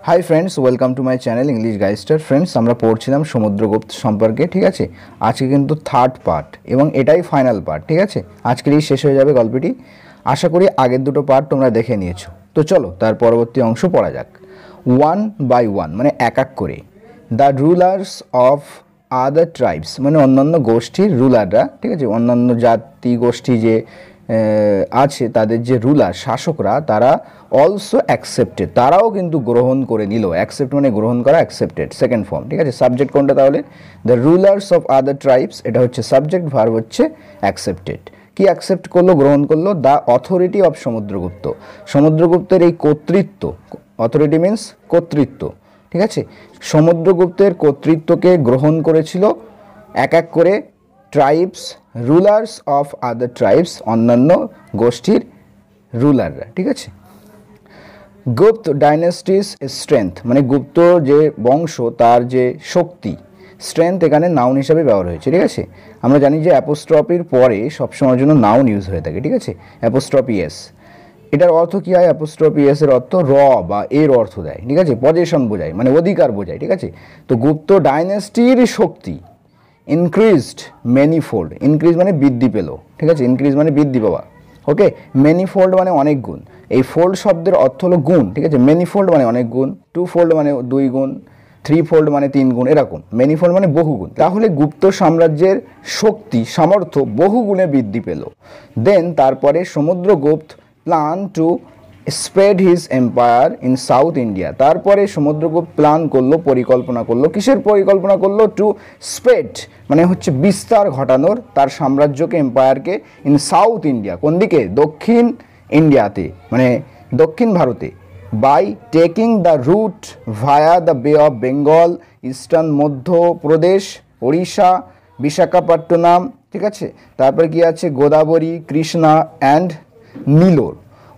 High friends, welcome to my channel English গাইস্টার। Friends, আমরা পড়ছিলাম সমুদ্রগুপ্ত সম্পর্কে, ঠিক আছে। আজকে কিন্তু থার্ড পার্ট এবং এটাই ফাইনাল পার্ট, ঠিক আছে। আজকেরই শেষ হয়ে যাবে গল্পটি। আশা করি আগের দুটো পার্ট তোমরা দেখে নিয়েছো। তো চলো তার পরবর্তী অংশ পড়া যাক। ওয়ান বাই ওয়ান মানে এক এক করে the rulers of other tribes মানে অন্যান্য গোষ্ঠীর রুলাররা, ঠিক আছে, অন্যান্য জাতি গোষ্ঠী যে আছে তাদের যে রুলার শাসকরা তারা অলসো অ্যাকসেপ্টেড, তারাও কিন্তু গ্রহণ করে নিল। অ্যাকসেপ্ট মানে গ্রহণ করা, অ্যাকসেপ্টেড সেকেন্ড ফর্ম, ঠিক আছে। সাবজেক্ট কোনটা তাহলে? The rulers of other tribes, এটা হচ্ছে সাবজেক্ট, ভার্ব হচ্ছে অ্যাকসেপ্টেড। কি অ্যাকসেপ্ট করলো? গ্রহণ করলো। দ্য অথরিটি অফ সমুদ্রগুপ্ত, সমুদ্রগুপ্তের এই কর্তৃত্ব, অথরিটি মিন্স কর্তৃত্ব, ঠিক আছে। সমুদ্রগুপ্তের কর্তৃত্বকে গ্রহণ করেছিল এক এক করে tribes, rulers of other tribes, অন্যান্য গোষ্ঠীর রুলাররা, ঠিক আছে। গুপ্ত ডাইনেস্টিস স্ট্রেংথ মানে গুপ্ত যে বংশ তার যে শক্তি, স্ট্রেংথ এখানে নাউন হিসাবে ব্যবহার হয়েছে, ঠিক আছে। আমরা জানি যে অ্যাপোস্ট্রফির পরে সবসময়ের জন্য নাউন ইউজ হয়ে থাকে, ঠিক আছে। অ্যাপোস্ট্রফি এস, এটার অর্থ কী হয়? অ্যাপোস্ট্রফি এস এর অর্থ র বা এর অর্থ দেয়, ঠিক আছে। পজেশন বোঝায় মানে অধিকার বোঝায়, ঠিক আছে। তো গুপ্ত ডাইনেস্টির শক্তি ইনক্রিজড ম্যানিফোল্ড, ইনক্রিজ মানে বৃদ্ধি পেল, ঠিক আছে। ইনক্রিজ মানে বৃদ্ধি পাওয়া, ওকে। ম্যানিফোল্ড মানে অনেক গুণ। এই ফোল্ড শব্দের অর্থ হলো গুণ, ঠিক আছে। ম্যানিফোল্ড মানে অনেক গুণ, টু ফোল্ড মানে দুই গুণ, থ্রি ফোল্ড মানে তিন গুণ, এরকম। ম্যানিফোল্ড মানে বহুগুণ। তাহলে গুপ্ত সাম্রাজ্যের শক্তি সামর্থ্য বহুগুণে বৃদ্ধি পেল। দেন তারপরে Samudragupta plan to spread his empire in south India, তারপরে সমুদ্রগুপ্ত প্ল্যান করলো, পরিকল্পনা করলো। কিসের পরিকল্পনা করলো? টু স্প্রেড মানে হচ্ছে বিস্তার ঘটানোর তার সাম্রাজ্যকে, এম্পায়ারকে, ইন সাউথ ইন্ডিয়া, কোন দিকে? দক্ষিণ ইন্ডিয়াতে মানে দক্ষিণ ভারতে। By taking the route via the Bay of Bengal, eastern Madhya Pradesh, Odisha, Visakhapatnam, ঠিক আছে। তারপরে কি আছে? Godavari, Krishna and Nellore,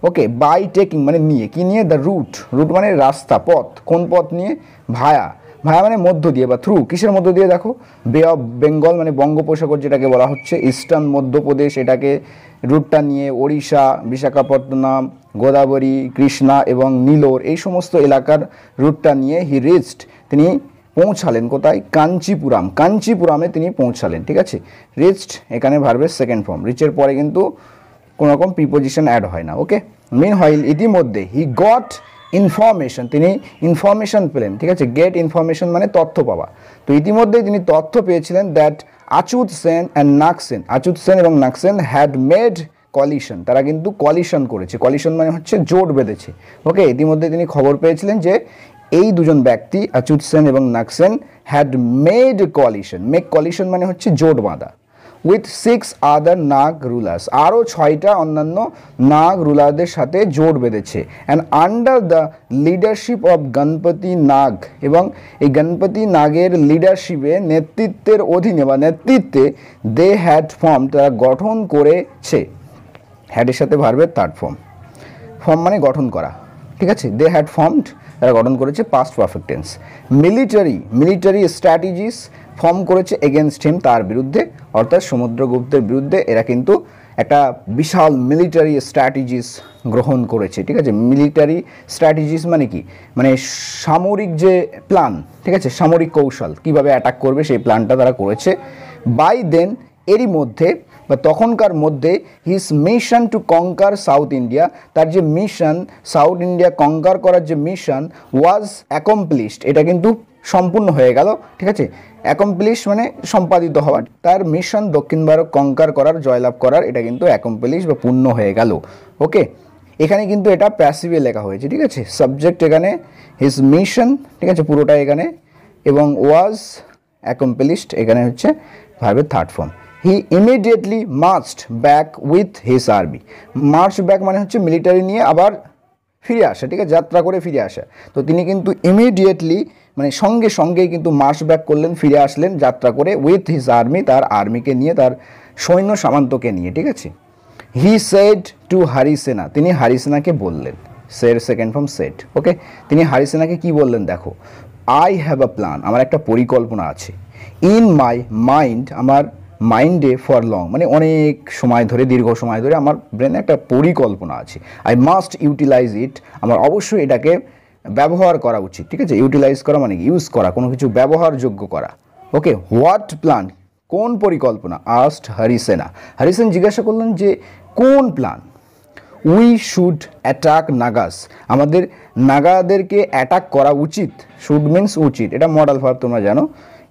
okay. By taking মানে নিয়ে, কি নিয়ে? দ্য রুট, রুট মানে রাস্তা, পথ। কোন পথ নিয়ে? ভায়া, ভায়া মানে মধ্য দিয়ে বা থ্রু। কিসের মধ্য দিয়ে? দেখো, বে অফ বেঙ্গল মানে বঙ্গোপসাগর যেটাকে বলা হচ্ছে, ইস্টার্ন মধ্যপ্রদেশ এটাকে রুটটা নিয়ে, ওড়িশা, বিশাখাপট্টনম, গোদাবরী, কৃষ্ণা এবং নীলোর এই সমস্ত এলাকার রুটটা নিয়ে হি রিচড, তিনি পৌঁছালেন কোথায়? কাঞ্চিপুরাম, কাঞ্চিপুরামে তিনি পৌঁছালেন, ঠিক আছে। রিচড এখানে ভার্বের সেকেন্ড ফর্ম, রিচের পরে কিন্তু কোনো রকম প্রিপোজিশন অ্যাড হয় না, ওকে। মিনহোয়াইল ইতিমধ্যে, হি গট ইনফরমেশন, তিনি ইনফরমেশন পেলেন, ঠিক আছে। গেট ইনফরমেশন মানে তথ্য পাওয়া। তো ইতিমধ্যেই তিনি তথ্য পেয়েছিলেন দ্যাট আচ্যুত সেন অ্যান্ড নাগসেন, আচ্যুত সেন এবং নাগসেন হ্যাড মেড কলিশন, তারা কিন্তু কলিশন করেছে। কলিশন মানে হচ্ছে জোট বেঁধেছে, ওকে। ইতিমধ্যে তিনি খবর পেয়েছিলেন যে এই দুজন ব্যক্তি আচ্যুত সেন এবং Nagasena had made collision, make collision মানে হচ্ছে জোট বাঁধা, উইথ 6 আদার নাগ রুলার্স, আরও 6টা অন্যান্য নাগ রুলারদের সাথে জোট বেঁধেছে। And under the leadership of Ganapati Nag, এবং এই গণপতি নাগের লিডারশিপে, নেতৃত্বের অধীনে বা নেতৃত্বে, দে হ্যাড ফর্ম, তারা গঠন করেছে। হ্যাডের সাথে ভার্বের থার্ড ফর্ম, ফর্ম মানে গঠন করা, ঠিক আছে। দে হ্যাড ফর্মড, তারা গঠন করেছে, past perfect tense. Military strategies form করেছে এগেনস্ট হিম, তার বিরুদ্ধে, অর্থাৎ সমুদ্রগুপ্তের বিরুদ্ধে এরা কিন্তু একটা বিশাল মিলিটারি স্ট্র্যাটেজিস গ্রহণ করেছে, ঠিক আছে। মিলিটারি স্ট্র্যাটেজিস মানে কি? মানে সামরিক যে প্ল্যান, ঠিক আছে, সামরিক কৌশল, কিভাবে অ্যাটাক করবে সেই প্ল্যানটা তারা করেছে। বাই দেন এরই মধ্যে বা তখনকার মধ্যে his mission to কঙ্কার south India, তার যে মিশন সাউথ ইন্ডিয়া কঙ্কার করার যে মিশন ওয়াজ অ্যাকমপ্লিশড, এটা কিন্তু সম্পূর্ণ হয়ে গেল, ঠিক আছে। অ্যাকমপ্লিশ মানে সম্পাদিত হওয়া, তার মিশন দক্ষিণ ভারত কঙ্কার করার, জয়লাভ করার, এটা কিন্তু অ্যাকমপ্লিশ বা পূর্ণ হয়ে গেল, ওকে। এখানে কিন্তু এটা প্যাসিভে লেখা হয়েছে, ঠিক আছে। সাবজেক্ট এখানে হিজ মিশন, ঠিক আছে, পুরোটা এখানে, এবং ওয়াজ অ্যাকমপ্লিশড এখানে হচ্ছে ভার্বের third form. He immediately marched back with his army, march back মানে হচ্ছে মিলিটারি নিয়ে আবার ফিরে আসা, ঠিক আছে, যাত্রা করে ফিরে আসা। তো তিনি কিন্তু ইমিডিয়েটলি মানে সঙ্গে সঙ্গেই কিন্তু মার্চ ব্যাক করলেন, ফিরে আসলেন যাত্রা করে, উইথ হিজ আর্মি, তার আর্মিকে নিয়ে, তার সৈন্য সামন্তকে নিয়ে, ঠিক আছে। হি সেড টু হরিসেনা, তিনি হরিসেনাকে বললেন, সের সেকেন্ড ফর্ম সেড, ওকে। তিনি হরিসেনাকে কি বললেন? দেখো, আই হ্যাভ আ প্ল্যান, আমার একটা পরিকল্পনা আছে। ইন মাই মাইন্ড, আমার মাইন্ডে, ফর লং মানে অনেক সময় ধরে, দীর্ঘ সময় ধরে আমার ব্রেনে একটা পরিকল্পনা আছে। আই মাস্ট ইউটিলাইজ ইট, আমার অবশ্যই এটাকে ব্যবহার করা উচিত, ঠিক আছে। ইউটিলাইজ করা মানে ইউজ করা, কোনো কিছু ব্যবহারযোগ্য করা। ওকে, হোয়াট প্ল্যান, কোন পরিকল্পনা, আস্ট হরিসেনা, হরিসেন জিজ্ঞাসা করলেন যে কোন plan. We should attack Nagas, আমাদের নাগাদেরকে অ্যাটাক করা উচিত। শুড মিন্স উচিত, এটা মডাল ভার্ব তোমরা জানো।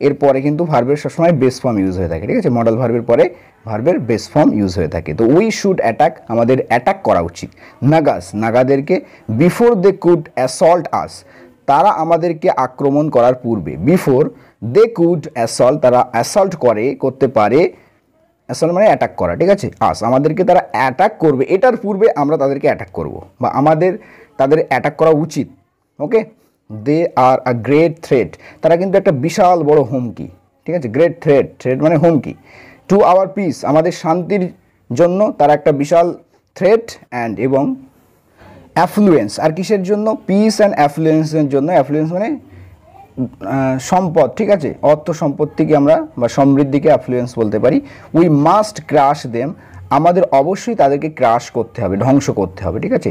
এরপরে কিন্তু ভার্বের সবসময় বেস ফর্ম ইউজ হয়ে থাকে, ঠিক আছে। মডাল ভার্বের পরে ভার্বের বেস ফর্ম ইউজ হয়ে থাকে। তো উই শুড অ্যাটাক, আমাদের অ্যাটাক করা উচিত Nagas, নাগাদেরকে। Before they could assault আস, তারা আমাদেরকে আক্রমণ করার পূর্বে। বিফোর দে কুড অ্যাসল্ট, তারা অ্যাসল্ট করতে পারে, অ্যাসল্ট মানে অ্যাটাক করা, ঠিক আছে। আস, আমাদেরকে তারা অ্যাটাক করবে, এটার পূর্বে আমরা তাদেরকে অ্যাটাক করব, বা তাদের অ্যাটাক করা উচিত। ওকে, দে আর আ গ্রেট থ্রেট, তারা কিন্তু একটা বিশাল বড় হুমকি, ঠিক আছে। গ্রেট থ্রেট, থ্রেট মানে হুমকি। টু আওয়ার পিস, আমাদের শান্তির জন্য তারা একটা বিশাল থ্রেট। অ্যান্ড এবং অ্যাফ্লুয়েন্স, আর কিসের জন্য, পিস অ্যান্ড অ্যাফ্লুয়েন্সের জন্য। অ্যাফ্লুয়েন্স মানে সম্পদ, ঠিক আছে, অর্থ সম্পত্তিকে আমরা বা সমৃদ্ধিকে অ্যাফ্লুয়েন্স বলতে পারি। উই মাস্ট ক্রাশ দেম, আমাদের অবশ্যই তাদেরকে ক্রাশ করতে হবে, ধ্বংস করতে হবে, ঠিক আছে।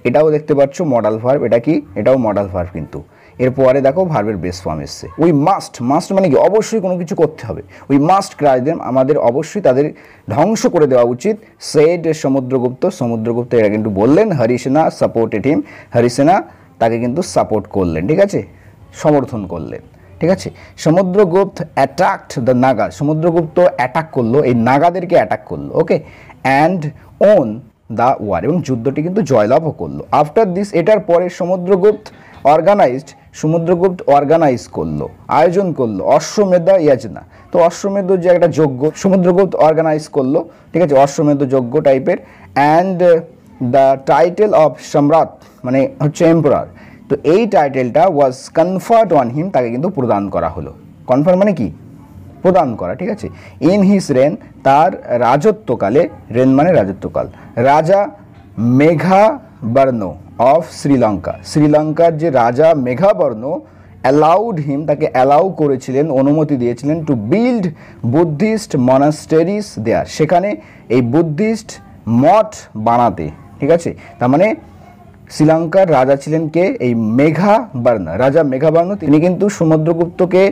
এটাও দেখতে পাচ্ছ মডাল ভার্ব, এটা কি, এটাও মডাল ভার্ব কিন্তু। এরপরে দেখো ভার্বের বেস ফর্ম এসছে। উই মাস্ট, মাস্ট মানে কি, অবশ্যই কোনো কিছু করতে হবে। উই মাস্ট ক্রাশ দেম, আমাদের অবশ্যই তাদের ধ্বংস করে দেওয়া উচিত। সেড সমুদ্রগুপ্ত, সমুদ্রগুপ্ত এরা কিন্তু বললেন। হরিসেনা সাপোর্টেড হিম, হরিসেনা তাকে কিন্তু সাপোর্ট করলেন, ঠিক আছে, সমর্থন করলেন, ঠিক আছে। Samudragupta attacked the Naga, Samudragupta attack করলো, এই নাগাদেরকে অ্যাটাক করলো। ওকে, অ্যান্ড ওন দ্য ওয়ার, এবং যুদ্ধটি কিন্তু জয়লাভও করলো। আফটার দিস, এটার পরে সমুদ্রগুপ্ত অর্গানাইজ করলো, আয়োজন করলো অশ্বমেধা ইয়াজনা। তো অশ্বমেধ যে একটা যজ্ঞ সমুদ্রগুপ্ত অর্গানাইজ করলো, ঠিক আছে, অশ্বমেধ যজ্ঞ টাইপের। অ্যান্ড দ্য টাইটেল অফ সম্রাট মানে হচ্ছে এম্পারার, তো এই টাইটেলটা ওয়াজ কনফার্ড অন হিম, তাকে কিন্তু প্রদান করা হলো। কনফার্ম মানে কি, প্রদান করা, ঠিক আছে। ইন হিস রেন, তার রাজত্বকালে, রেন মানে রাজত্বকাল। রাজা মেঘাবর্ণ অফ শ্রীলঙ্কা, শ্রীলঙ্কার যে রাজা মেঘাবর্ণ অ্যালাউড হিম, তাকে অ্যালাউ করেছিলেন, অনুমতি দিয়েছিলেন টু বিল্ড বুদ্ধিস্ট মনাস্টেরিস দেয়ার, সেখানে এই বুদ্ধিস্ট মঠ বানাতে, ঠিক আছে। তার মানে শ্রীলঙ্কার রাজা ছিলেন কে, এই মেঘাবর্ণ, রাজা মেঘাবর্ণ, তিনি কিন্তু সমুদ্রগুপ্তকে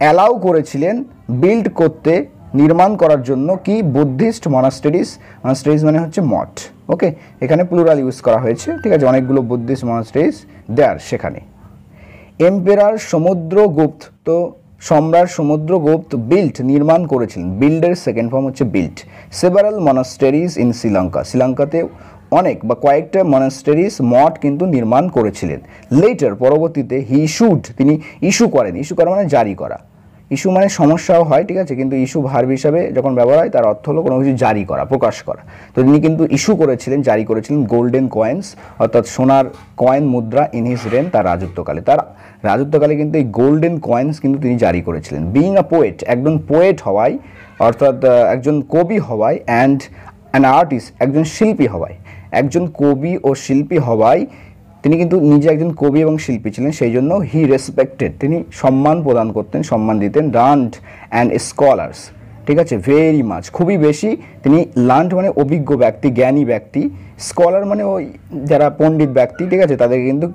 অ্যালাউ করেছিলেন বিল্ড করতে, নির্মাণ করার জন্য কি, বুদ্ধিস্ট মনাস্টেরিস, মনাস্টেরিস মানে হচ্ছে মঠ। ওকে, এখানে প্লুরাল ইউজ করা হয়েছে, ঠিক আছে, অনেকগুলো বুদ্ধিস্ট মনাস্টেরিস দেয়ার সেখানে। এম্পেরার সমুদ্রগুপ্ত, তো সম্রাট সমুদ্রগুপ্ত বিল্ট নির্মাণ করেছিলেন, বিল্ডের সেকেন্ড ফর্ম হচ্ছে বিল্ট, সেভারাল মনাস্টেরিস ইন শ্রীলঙ্কা, শ্রীলঙ্কাতে অনেক বা কয়েকটা মনাস্টেরিস মঠ কিন্তু নির্মাণ করেছিলেন। লেটার পরবর্তীতে হি ইস্যুড, তিনি ইস্যু করেন, ইস্যু করা মানে জারি করা, ইস্যু মানে সমস্যাও হয়, ঠিক আছে, কিন্তু ইস্যু ভার্ব হিসাবে যখন ব্যবহার হয় তার অর্থ হলো কোনো কিছু জারি করা, প্রকাশ করা। তো তিনি কিন্তু ইস্যু করেছিলেন, জারি করেছিলেন গোল্ডেন কয়েন্স, অর্থাৎ সোনার কয়েন মুদ্রা, ইন হিজ রেন, তার রাজত্বকালে, তার রাজত্বকালে কিন্তু এই গোল্ডেন কয়েন্স কিন্তু তিনি জারি করেছিলেন। বিইং আ পোয়েট, একজন পোয়েট হওয়ায়, অর্থাৎ একজন কবি হওয়ায়, অ্যান্ড অ্যান আর্টিস্ট, একজন শিল্পী হওয়ায়, একজন কবি ও শিল্পী হওয়ায়, তিনি কিন্তু নিজে একজন কবি এবং শিল্পী ছিলেন, সেই জন্য হি রেসপেক্টেড, তিনি সম্মান প্রদান করতেন, সম্মান দিতেন। লার্নড অ্যান্ড স্কলার্স, ঠিক আছে, ভেরি মাচ, খুবই বেশি। তিনি লার্নড মানে অভিজ্ঞ ব্যক্তি, জ্ঞানী ব্যক্তি, স্কলার মানে ওই যারা পণ্ডিত ব্যক্তি, ঠিক আছে, তাদেরকে কিন্তু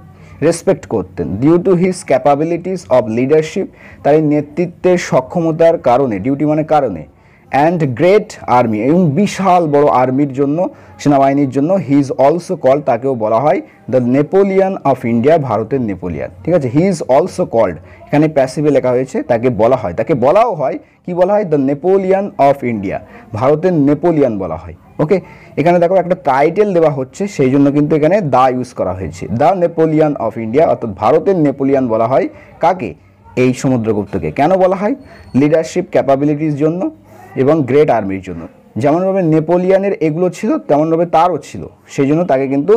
রেসপেক্ট করতেন। Due to his capabilities of leadership, তার এই নেতৃত্বের সক্ষমতার কারণে, ডিউটি মানে কারণে। অ্যান্ড গ্রেট আর্মি, এবং বিশাল বড় আর্মির জন্য, সেনাবাহিনীর জন্য। হি ইজ অলসো কল্ড, তাকেও বলা হয় দ্য নেপোলিয়ান অফ ইন্ডিয়া, ভারতের নেপোলিয়ান, ঠিক আছে। হি ইজ অলসো কল্ড, এখানে প্যাসিভে লেখা হয়েছে, তাকে বলা হয়, তাকে বলাও হয়, কি বলা হয়, দ্য নেপোলিয়ান অফ ইন্ডিয়া, ভারতের নেপোলিয়ান বলা হয়। ওকে, এখানে দেখো একটা টাইটেল দেওয়া হচ্ছে, সেই জন্য কিন্তু এখানে দা ইউজ করা হয়েছে, দ্য নেপোলিয়ান অফ ইন্ডিয়া, অর্থাৎ ভারতের নেপোলিয়ান বলা হয় কাকে, এই সমুদ্রগুপ্তকে। কেন বলা হয়, লিডারশিপ ক্যাপাবিলিটির জন্য এবং গ্রেট আর্মির জন্য। যেমনভাবে নেপোলিয়ানের এগুলো ছিল তেমনভাবে তারও ছিল, সেই জন্য তাকে কিন্তু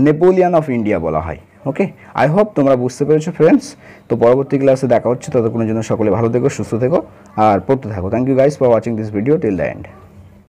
নেপোলিয়ান অফ ইন্ডিয়া বলা হয়। ওকে, আই হোপ তোমরা বুঝতে পেরেছো ফ্রেন্ডস। তো পরবর্তী ক্লাসে দেখা হচ্ছে, ততক্ষণের জন্য সকলে ভালো থেকো, সুস্থ থেকো আর পড়তে থাকো। Thank you guys for watching this video till the and.